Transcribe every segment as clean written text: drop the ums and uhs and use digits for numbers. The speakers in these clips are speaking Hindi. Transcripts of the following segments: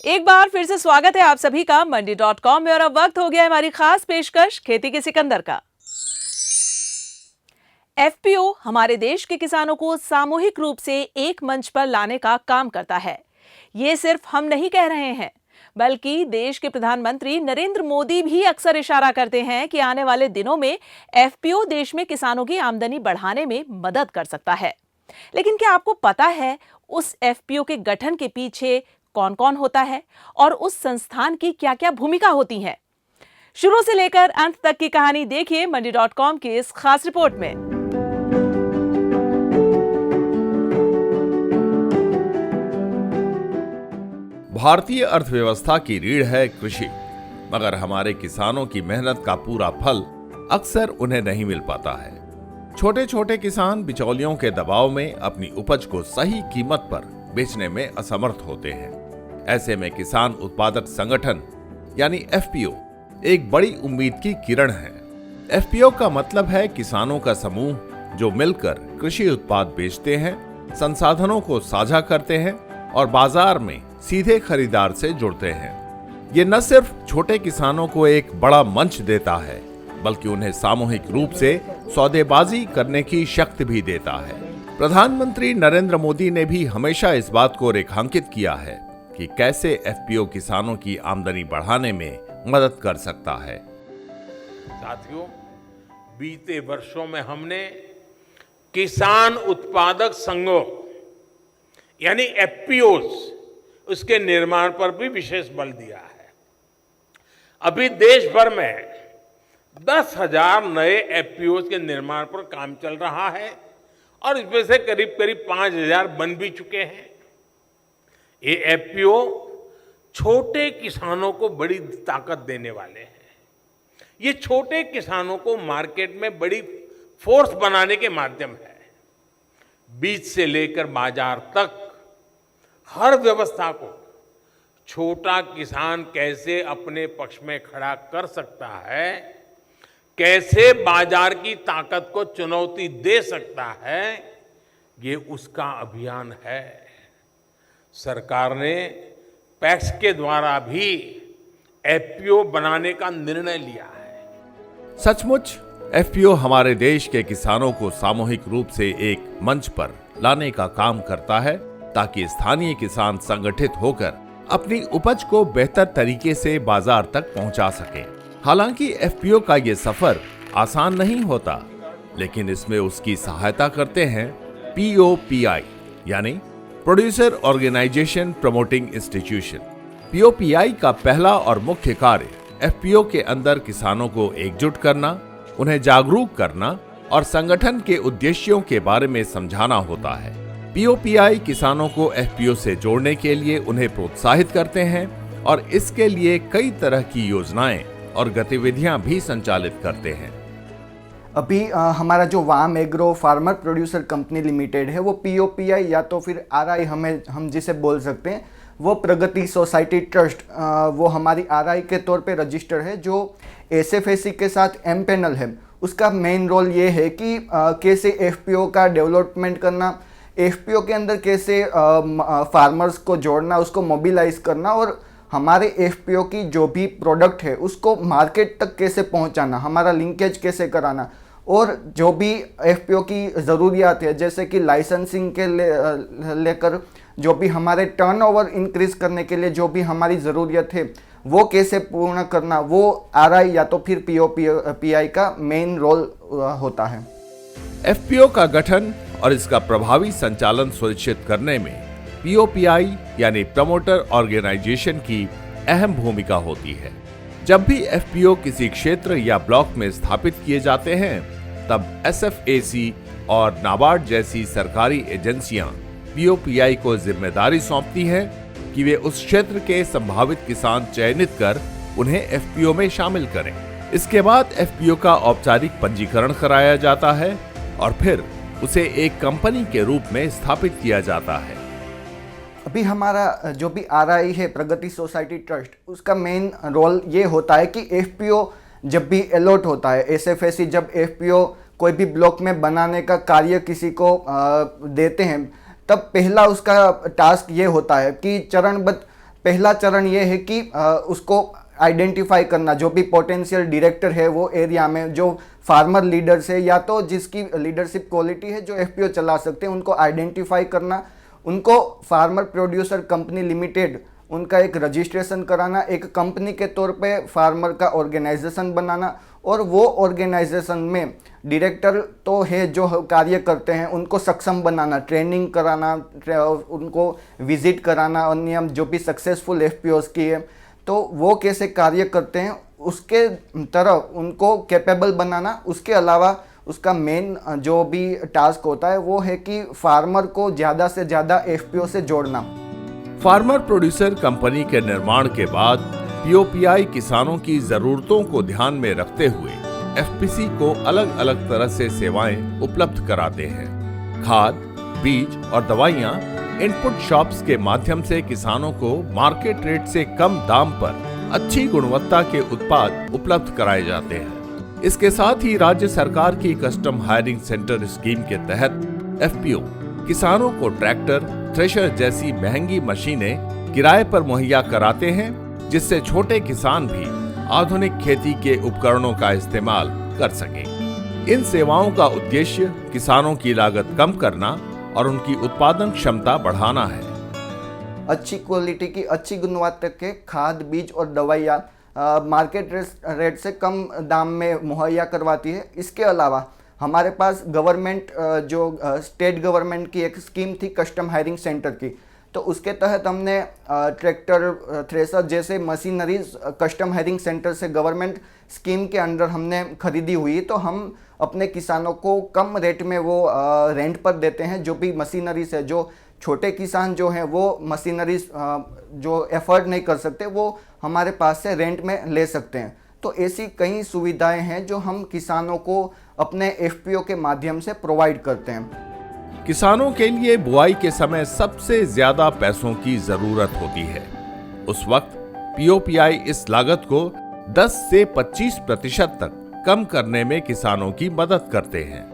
एक बार फिर से स्वागत है आप सभी का मंडी.com में। और अब वक्त हो गया है हमारी खास पेशकश खेती के सिकंदर का। एफपीओ हमारे देश के किसानों को सामूहिक रूप से एक मंच पर लाने का काम करता है। ये सिर्फ हम नहीं कह रहे हैं, बल्कि देश के प्रधानमंत्री नरेंद्र मोदी भी अक्सर इशारा करते हैं कि आने वाले दिनों में एफपीओ देश में किसानों की आमदनी बढ़ाने में मदद कर सकता है। लेकिन क्या आपको पता है उस एफपीओ के गठन के पीछे कौन कौन होता है और उस संस्थान की क्या क्या भूमिका होती है? शुरू से लेकर अंत तक की कहानी देखिए मंडी.com की इस खास रिपोर्ट में। भारतीय अर्थव्यवस्था की रीढ़ है कृषि, मगर हमारे किसानों की मेहनत का पूरा फल अक्सर उन्हें नहीं मिल पाता है। छोटे छोटे किसान बिचौलियों के दबाव में अपनी उपज को सही कीमत पर बेचने में असमर्थ होते हैं। ऐसे में किसान उत्पादक संगठन यानी एफपीओ एक बड़ी उम्मीद की किरण है। एफपीओ का मतलब है किसानों का समूह जो मिलकर कृषि उत्पाद बेचते हैं, संसाधनों को साझा करते हैं और बाजार में सीधे खरीदार से जुड़ते हैं। ये न सिर्फ छोटे किसानों को एक बड़ा मंच देता है, बल्कि उन्हें सामूहिक रूप से सौदेबाजी करने की शक्ति भी देता है। प्रधानमंत्री नरेंद्र मोदी ने भी हमेशा इस बात को रेखांकित किया है कि कैसे एफपीओ किसानों की आमदनी बढ़ाने में मदद कर सकता है। साथियों, बीते वर्षों में हमने किसान उत्पादक संघों यानी एफपीओस उसके निर्माण पर भी विशेष बल दिया है। अभी देश भर में 10,000 नए एफपीओस के निर्माण पर काम चल रहा है और इसमें से करीब करीब 5,000 बन भी चुके हैं। ये एफपीओ छोटे किसानों को बड़ी ताकत देने वाले हैं। ये छोटे किसानों को मार्केट में बड़ी फोर्स बनाने के माध्यम है। बीज से लेकर बाजार तक हर व्यवस्था को छोटा किसान कैसे अपने पक्ष में खड़ा कर सकता है, कैसे बाजार की ताकत को चुनौती दे सकता है, ये उसका अभियान है। सरकार ने पैक्स के द्वारा भी एफपीओ बनाने का निर्णय लिया है। सचमुच एफपीओ हमारे देश के किसानों को सामूहिक रूप से एक मंच पर लाने का काम करता है, ताकि स्थानीय किसान संगठित होकर अपनी उपज को बेहतर तरीके से बाजार तक पहुंचा सके। हालांकि एफपीओ का ये सफर आसान नहीं होता, लेकिन इसमें उसकी सहायता करते हैं पीओपीआई यानी प्रोड्यूसर ऑर्गेनाइजेशन प्रमोटिंग इंस्टीट्यूशन। पीओपीआई का पहला और मुख्य कार्य एफपीओ के अंदर किसानों को एकजुट करना, उन्हें जागरूक करना और संगठन के उद्देश्यों के बारे में समझाना होता है। पीओपीआई किसानों को एफपीओ से जोड़ने के लिए उन्हें प्रोत्साहित करते हैं और इसके लिए कई तरह की योजनाएं और गतिविधियां भी संचालित करते हैं। अभी हमारा जो वाम agro farmer producer company limited है, वो पीओपीआई या तो फिर आरआई हम जिसे बोल सकते हैं, वो प्रगति सोसाइटी ट्रस्ट, वो हमारी आरआई के तौर पे रजिस्टर है, जो एसएफएसी के साथ एम पैनल है। उसका मेन रोल ये है कि कैसे एफपीओ का डेवलपमेंट करना, एफपीओ के अंदर कैसे फार्मर्स को जोड़ना, उसको मोबिलाइज करना और हमारे एफपीओ की जो भी प्रोडक्ट है उसको मार्केट तक कैसे पहुंचाना, हमारा लिंकेज कैसे कराना, और जो भी एफपीओ की ज़रूरियात है जैसे कि लाइसेंसिंग के लेकर जो भी हमारे टर्नओवर इंक्रीज करने के लिए जो भी हमारी ज़रूरियत है वो कैसे पूर्ण करना, वो आरआई या तो फिर पीओपीआई का मेन रोल होता है। एफपीओ का गठन और इसका प्रभावी संचालन सुनिश्चित करने में पीओपीआई यानी प्रमोटर ऑर्गेनाइजेशन की अहम भूमिका होती है। जब भी एफपीओ किसी क्षेत्र या ब्लॉक में स्थापित किए जाते हैं, तब एसएफएसी और नाबार्ड जैसी सरकारी एजेंसियां पीओपीआई को जिम्मेदारी सौंपती हैं कि वे उस क्षेत्र के संभावित किसान चयनित कर उन्हें एफपीओ में शामिल करें। इसके बाद एफपीओ का औपचारिक पंजीकरण कराया जाता है और फिर उसे एक कंपनी के रूप में स्थापित किया जाता है। अभी हमारा जो भी आरआई है प्रगति सोसाइटी ट्रस्ट, उसका मेन रोल ये होता है कि एफपीओ जब भी अलॉट होता है, एसएफएसी जब एफपीओ कोई भी ब्लॉक में बनाने का कार्य किसी को देते हैं, तब पहला उसका टास्क ये होता है कि चरणबद्ध पहला चरण ये है कि उसको आइडेंटिफाई करना, जो भी पोटेंशियल डायरेक्टर है वो एरिया में, जो फार्मर लीडर्स है या तो जिसकी लीडरशिप क्वालिटी है जो एफपीओ चला सकते हैं, उनको आइडेंटिफाई करना, उनको फार्मर प्रोड्यूसर कंपनी लिमिटेड उनका एक रजिस्ट्रेशन कराना, एक कंपनी के तौर पे फार्मर का ऑर्गेनाइजेशन बनाना, और वो ऑर्गेनाइजेशन में डायरेक्टर तो है जो कार्य करते हैं उनको सक्षम बनाना, ट्रेनिंग कराना, उनको विजिट कराना, अन्य जो भी सक्सेसफुल एफपीओस की है तो वो कैसे कार्य करते हैं उसके तरफ उनको कैपेबल बनाना। उसके अलावा उसका मेन जो भी टास्क होता है वो है कि फार्मर को ज़्यादा से ज़्यादा एफपीओ से जोड़ना। फार्मर प्रोड्यूसर कंपनी के निर्माण के बाद पीओपीआई किसानों की जरूरतों को ध्यान में रखते हुए एफपीसी को अलग अलग तरह से सेवाएं उपलब्ध कराते हैं। खाद, बीज और दवाइयां इनपुट शॉप्स के माध्यम से किसानों को मार्केट रेट से कम दाम पर अच्छी गुणवत्ता के उत्पाद उपलब्ध कराए जाते हैं। इसके साथ ही राज्य सरकार की कस्टम हायरिंग सेंटर स्कीम के तहत एफपीओ किसानों को ट्रैक्टर, थ्रेशर जैसी महंगी मशीनें किराए पर मुहैया कराते हैं, जिससे छोटे किसान भी आधुनिक खेती के उपकरणों का इस्तेमाल कर सकें। इन सेवाओं का उद्देश्य किसानों की लागत कम करना और उनकी उत्पादन क्षमता बढ़ाना है। अच्छी क्वालिटी की, अच्छी गुणवत्ता के खाद, बीज और दवाइयाँ मार्केट रेट से कम दाम में मुहैया करवाती है। इसके अलावा हमारे पास गवर्नमेंट जो स्टेट गवर्नमेंट की एक स्कीम थी कस्टम हायरिंग सेंटर की, तो उसके तहत हमने ट्रैक्टर, थ्रेशर जैसे मशीनरीज कस्टम हायरिंग सेंटर से गवर्नमेंट स्कीम के अंडर हमने खरीदी हुई, तो हम अपने किसानों को कम रेट में वो रेंट पर देते हैं। जो भी मशीनरीज है, जो छोटे किसान जो हैं वो मशीनरीज जो एफर्ड नहीं कर सकते वो हमारे पास से रेंट में ले सकते हैं। तो ऐसी कई सुविधाएं हैं जो हम किसानों को अपने एफपीओ के माध्यम से प्रोवाइड करते हैं। किसानों के लिए बुआई के समय सबसे ज्यादा पैसों की जरूरत होती है। उस वक्त पीओपीआई इस लागत को 10 से 25% तक कम करने में किसानों की मदद करते हैं।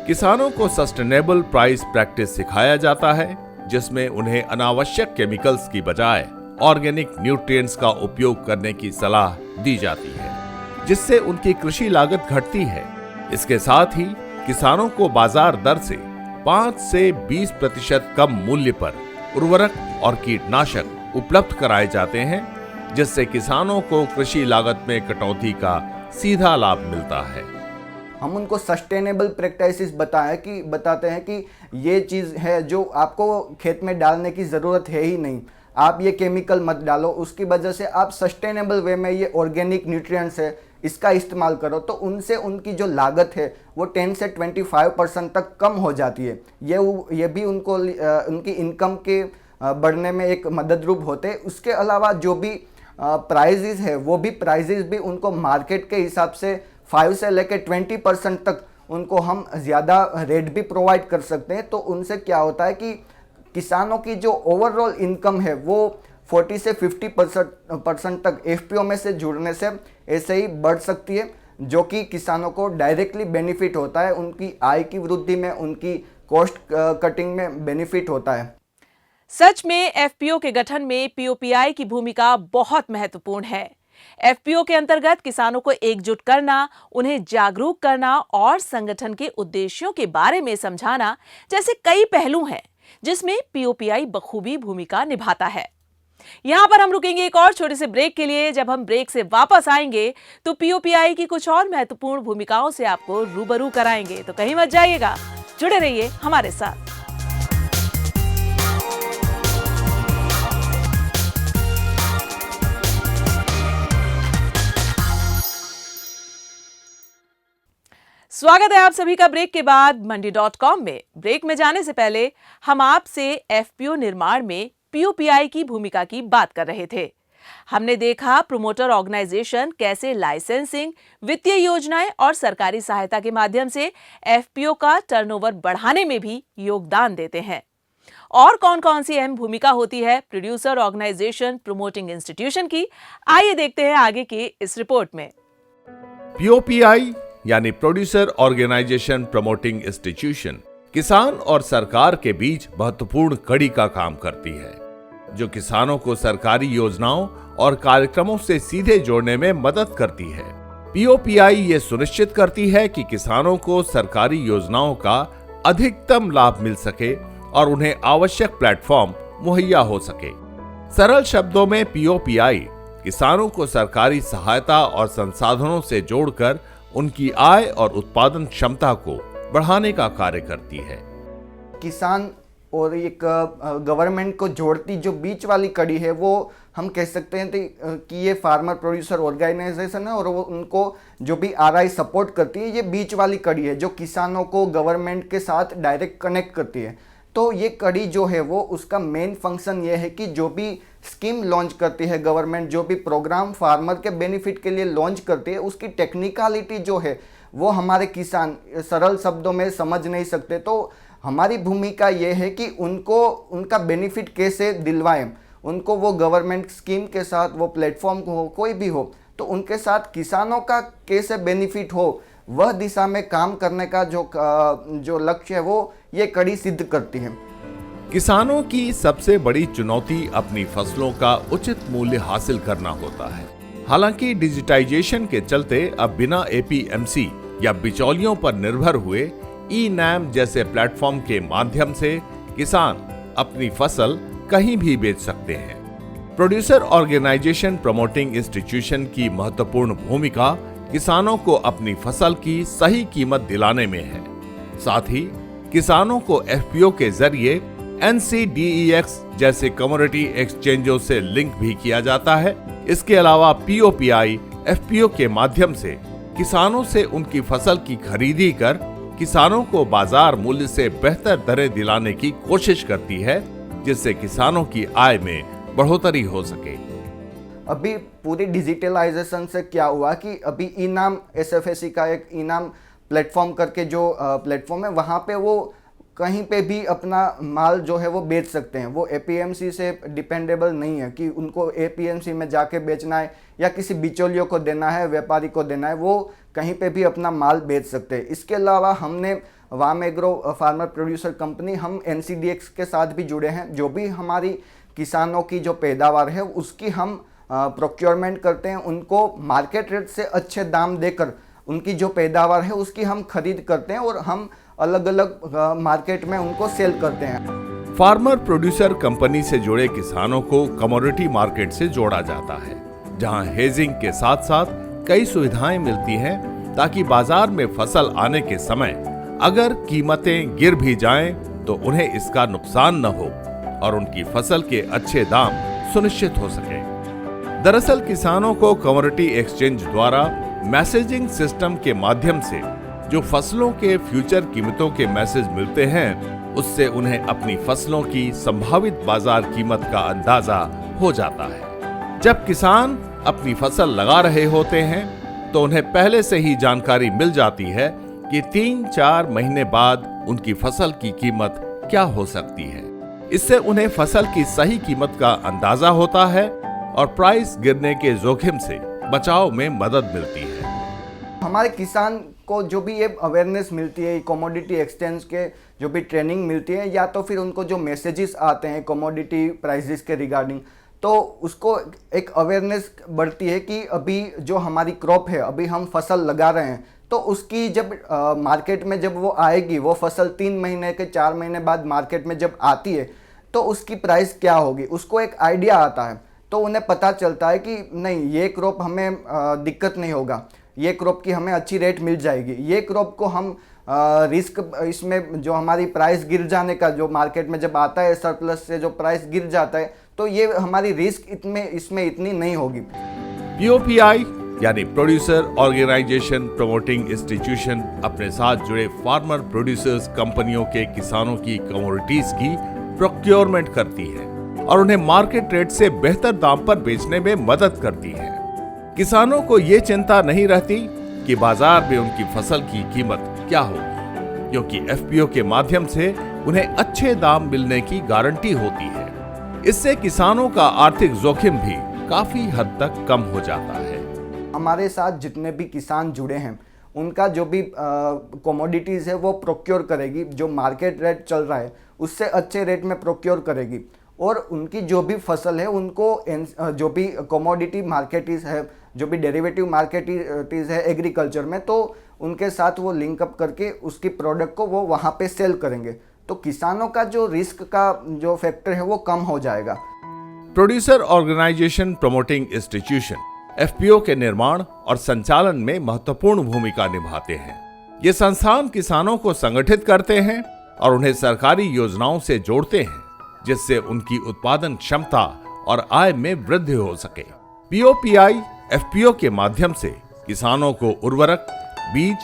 किसानों को सस्टेनेबल प्राइस प्रैक्टिस सिखाया जाता है, जिसमें उन्हें अनावश्यक केमिकल्स की बजाय ऑर्गेनिक न्यूट्रिएंट्स का उपयोग करने की सलाह दी जाती है, जिससे उनकी कृषि लागत घटती है। इसके साथ ही किसानों को बाजार दर से 5 से 20% कम मूल्य पर उर्वरक और कीटनाशक उपलब्ध कराए जाते हैं, जिससे किसानों को कृषि लागत में कटौती का सीधा लाभ मिलता है। हम उनको सस्टेनेबल प्रैक्टिसेस बताते हैं कि ये चीज़ है जो आपको खेत में डालने की ज़रूरत है ही नहीं, आप ये केमिकल मत डालो, उसकी वजह से आप सस्टेनेबल वे में ये ऑर्गेनिक न्यूट्रिएंट्स है इसका इस्तेमाल करो, तो उनसे उनकी जो लागत है वो 10 से 25% तक कम हो जाती है। ये भी उनको उनकी इनकम के बढ़ने में एक मदद रूप होते हैं। उसके अलावा जो भी प्राइजेस है वो भी प्राइजेस भी उनको मार्केट के हिसाब से 5 से लेकर 20% तक उनको हम ज़्यादा रेट भी प्रोवाइड कर सकते हैं। तो उनसे क्या होता है कि किसानों की जो ओवरऑल इनकम है वो 40 से 50% तक एफपीओ में से जुड़ने से ऐसे ही बढ़ सकती है, जो कि किसानों को डायरेक्टली बेनिफिट होता है, उनकी आय की वृद्धि में, उनकी कॉस्ट कटिंग में बेनिफिट होता है। सच में एफपीओ के गठन में पीओपीआई की भूमिका बहुत महत्वपूर्ण है। एफपीओ के अंतर्गत किसानों को एकजुट करना, उन्हें जागरूक करना और संगठन के उद्देश्यों के बारे में समझाना जैसे कई पहलू हैं जिसमें पीओपीआई बखूबी भूमिका निभाता है। यहां पर हम रुकेंगे एक और छोटे से ब्रेक के लिए। जब हम ब्रेक से वापस आएंगे तो पीओपीआई की कुछ और महत्वपूर्ण भूमिकाओं से आपको रूबरू कराएंगे, तो कहीं मत जाइएगा, जुड़े रहिए हमारे साथ। स्वागत है आप सभी का ब्रेक के बाद मंडी.com में। ब्रेक में जाने से पहले हम आपसे एफपीओ निर्माण में पीओपीआई की भूमिका की बात कर रहे थे। हमने देखा प्रोमोटर ऑर्गेनाइजेशन कैसे लाइसेंसिंग, वित्तीय योजनाएं और सरकारी सहायता के माध्यम से एफपीओ का टर्नओवर बढ़ाने में भी योगदान देते हैं। और कौन कौन सी अहम भूमिका होती है प्रोड्यूसर ऑर्गेनाइजेशन प्रमोटिंग इंस्टीट्यूशन की, आइए देखते हैं आगे की इस रिपोर्ट में। पीओपीआई यानी प्रोड्यूसर ऑर्गेनाइजेशन प्रमोटिंग इंस्टीट्यूशन किसान और सरकार के बीच महत्वपूर्ण कड़ी का काम करती है। जो किसानों को सरकारी योजनाओं और कार्यक्रमों से सीधे जोड़ने में मदद करती है। पीओपीआई ये सुनिश्चित करती है कि किसानों को सरकारी योजनाओं का अधिकतम लाभ मिल सके और उन्हें आवश्यक प्लेटफॉर्म मुहैया हो सके। सरल शब्दों में पीओपीआई किसानों को सरकारी सहायता और संसाधनों से जोड़कर उनकी आय और उत्पादन क्षमता को बढ़ाने का कार्य करती है। किसान और एक गवर्नमेंट को जोड़ती जो बीच वाली कड़ी है वो हम कह सकते हैं कि ये फार्मर प्रोड्यूसर ऑर्गेनाइजेशन है और वो उनको जो भी आरआई सपोर्ट करती है, ये बीच वाली कड़ी है जो किसानों को गवर्नमेंट के साथ डायरेक्ट कनेक्ट करती है। तो ये कड़ी जो है वो उसका मेन फंक्शन ये है कि जो भी स्कीम लॉन्च करती है गवर्नमेंट, जो भी प्रोग्राम फार्मर के बेनिफिट के लिए लॉन्च करती है, उसकी टेक्निकलिटी जो है वो हमारे किसान सरल शब्दों में समझ नहीं सकते। तो हमारी भूमिका ये है कि उनको उनका बेनिफिट कैसे दिलवाएं, उनको वो गवर्नमेंट स्कीम के साथ, वो प्लेटफॉर्म हो कोई भी हो, तो उनके साथ किसानों का कैसे बेनिफिट हो, वह दिशा में काम करने का जो लक्ष्य है वो ये कड़ी सिद्ध करती है। किसानों की सबसे बड़ी चुनौती अपनी फसलों का उचित मूल्य हासिल करना होता है। हालांकि डिजिटाइजेशन के चलते अब बिना एपीएमसी या बिचौलियों पर निर्भर हुए ई-नैम जैसे प्लेटफॉर्म के माध्यम से किसान अपनी फसल कहीं भी बेच सकते हैं। प्रोड्यूसर ऑर्गेनाइजेशन प्रमोटिंग इंस्टीट्यूशन की महत्वपूर्ण भूमिका किसानों को अपनी फसल की सही कीमत दिलाने में है। साथ ही किसानों को एफपीओ के जरिए एनसीडीईएक्स जैसे कमोडिटी एक्सचेंजों से लिंक भी किया जाता है। इसके अलावा पीओपीआई एफपीओ के माध्यम से किसानों से उनकी फसल की खरीदी कर किसानों को बाजार मूल्य से बेहतर दरें दिलाने की कोशिश करती है, जिससे किसानों की आय में बढ़ोतरी हो सके। अभी पूरी डिजिटलाइजेशन से क्या हुआ कि अभी ई-नाम एसएफएसी का एक ई-नाम प्लेटफॉर्म करके जो प्लेटफॉर्म है, वहाँ पे वो कहीं पे भी अपना माल जो है वो बेच सकते हैं। वो एपीएमसी से डिपेंडेबल नहीं है कि उनको एपीएमसी में जाके बेचना है या किसी बिचौलियों को देना है, व्यापारी को देना है, वो कहीं पे भी अपना माल बेच सकते हैं। इसके अलावा हमने वाम एग्रो फार्मर प्रोड्यूसर कंपनी, हम एनसीडीएक्स के साथ भी जुड़े हैं। जो भी हमारी किसानों की जो पैदावार है उसकी हम प्रोक्योरमेंट करते हैं, उनको मार्केट रेट से अच्छे दाम देकर उनकी जो पैदावार है उसकी हम खरीद करते हैं और हम अलग अलग मार्केट में उनको सेल करते हैं। फार्मर प्रोड्यूसर कंपनी से जुड़े किसानों को कमोडिटी मार्केट से जोड़ा जाता है, जहां हेजिंग के साथ साथ कई सुविधाएं मिलती हैं ताकि बाजार में फसल आने के समय अगर कीमतें गिर भी जाएं तो उन्हें इसका नुकसान न हो और उनकी फसल के अच्छे दाम सुनिश्चित हो सके। दरअसल किसानों को कमोडिटी एक्सचेंज द्वारा मैसेजिंग सिस्टम के माध्यम से जो फसलों के फ्यूचर कीमतों के मैसेज मिलते हैं, उससे उन्हें अपनी फसलों की संभावित बाजार कीमत का अंदाजा हो जाता है। जब किसान अपनी फसल लगा रहे होते हैं तो उन्हें पहले से ही जानकारी मिल जाती है कि 3-4 महीने बाद उनकी फसल की कीमत क्या हो सकती है। इससे उन्हें फसल की सही कीमत का अंदाजा होता है और प्राइस गिरने के जोखिम से बचाव में मदद मिलती है। हमारे किसान को जो भी ये अवेयरनेस मिलती है, कमोडिटी एक्सचेंज के जो भी ट्रेनिंग मिलती है, या तो फिर उनको जो मैसेजेस आते हैं कमोडिटी प्राइसेस के रिगार्डिंग, तो उसको एक अवेयरनेस बढ़ती है कि अभी जो हमारी क्रॉप है, अभी हम फसल लगा रहे हैं, तो उसकी जब मार्केट में जब वो आएगी, वो फसल 3 महीने के 4 महीने बाद मार्केट में जब आती है तो उसकी प्राइस क्या होगी, उसको एक आइडिया आता है। तो उन्हें पता चलता है कि नहीं, ये क्रॉप हमें दिक्कत नहीं होगा, ये क्रॉप की हमें अच्छी रेट मिल जाएगी। ये क्रॉप को हम रिस्क, इसमें जो हमारी प्राइस गिर जाने का जो मार्केट में जब आता है सरप्लस से जो प्राइस गिर जाता है, तो ये हमारी रिस्क इसमें इतनी नहीं होगी। पीओपीआई यानी प्रोड्यूसर ऑर्गेनाइजेशन प्रमोटिंग इंस्टीट्यूशन अपने साथ जुड़े फार्मर प्रोड्यूसर्स कंपनियों के किसानों की कमोडिटीज की प्रोक्योरमेंट करती है और उन्हें मार्केट रेट से बेहतर दाम पर बेचने में मदद करती है। किसानों को ये चिंता नहीं रहती कि बाजार में उनकी फसल की कीमत क्या होगी, क्योंकि एफपीओ के माध्यम से उन्हें अच्छे दाम मिलने की गारंटी होती है। इससे किसानों का आर्थिक जोखिम भी काफी हद तक कम हो जाता है। हमारे साथ जितने भी किसान जुड़े हैं, उनका जो भी कमोडिटीज़ है वो प्रोक्योर करेगी, जो मार्केट रेट चल रहा है उससे अच्छे रेट में प्रोक्योर करेगी। और उनकी जो भी फसल है उनको जो भी कमोडिटी मार्केटिस है, जो भी डेरिवेटिव मार्केटिस है एग्रीकल्चर में, तो उनके साथ वो लिंकअप करके उसकी प्रोडक्ट को वो वहाँ पे सेल करेंगे। तो किसानों का जो रिस्क का जो फैक्टर है वो कम हो जाएगा। Producer organisation promoting institution FPO के निर्माण और संचालन में महत्वपूर्ण भूमिका निभाते हैं। ये संस्थान किसानों को संगठित करते हैं और उन्हें सरकारी योजनाओं से जोड़ते हैं, जिससे उनकी उत्पादन क्षमता और आय में वृद्धि हो सके। पीओपीआई एफपीओ के माध्यम से किसानों को उर्वरक, बीज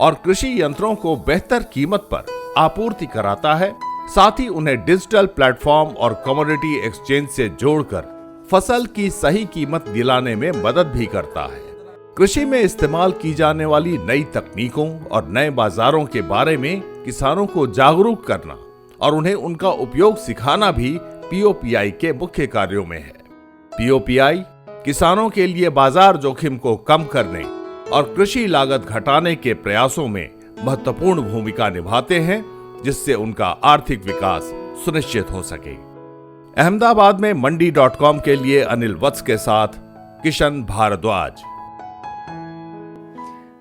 और कृषि यंत्रों को बेहतर कीमत पर आपूर्ति कराता है। साथ ही उन्हें डिजिटल प्लेटफॉर्म और कमोडिटी एक्सचेंज से जोड़कर फसल की सही कीमत दिलाने में मदद भी करता है। कृषि में इस्तेमाल की जाने वाली नई तकनीकों और नए बाजारों के बारे में किसानों को जागरूक करना और उन्हें उनका उपयोग सिखाना भी पीओपीआई के मुख्य कार्यों में है। पीओपीआई किसानों के लिए बाजार जोखिम को कम करने और कृषि लागत घटाने के प्रयासों में महत्वपूर्ण भूमिका निभाते हैं, जिससे उनका आर्थिक विकास सुनिश्चित हो सके। अहमदाबाद में मंडी.com के लिए अनिल वत्स के साथ किशन भारद्वाज।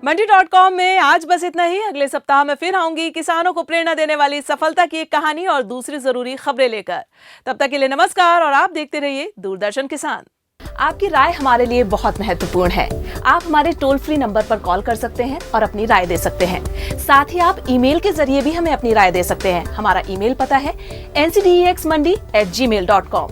मंडी.com में आज बस इतना ही। अगले सप्ताह मैं फिर आऊंगी किसानों को प्रेरणा देने वाली सफलता की एक कहानी और दूसरी जरूरी खबरें लेकर। तब तक के लिए नमस्कार और आप देखते रहिए दूरदर्शन किसान। आपकी राय हमारे लिए बहुत महत्वपूर्ण है। आप हमारे टोल फ्री नंबर पर कॉल कर सकते हैं और अपनी राय दे सकते हैं। साथ ही आप ईमेल के जरिए भी हमें अपनी राय दे सकते हैं। हमारा ईमेल पता है ncdexmandi@gmail.com।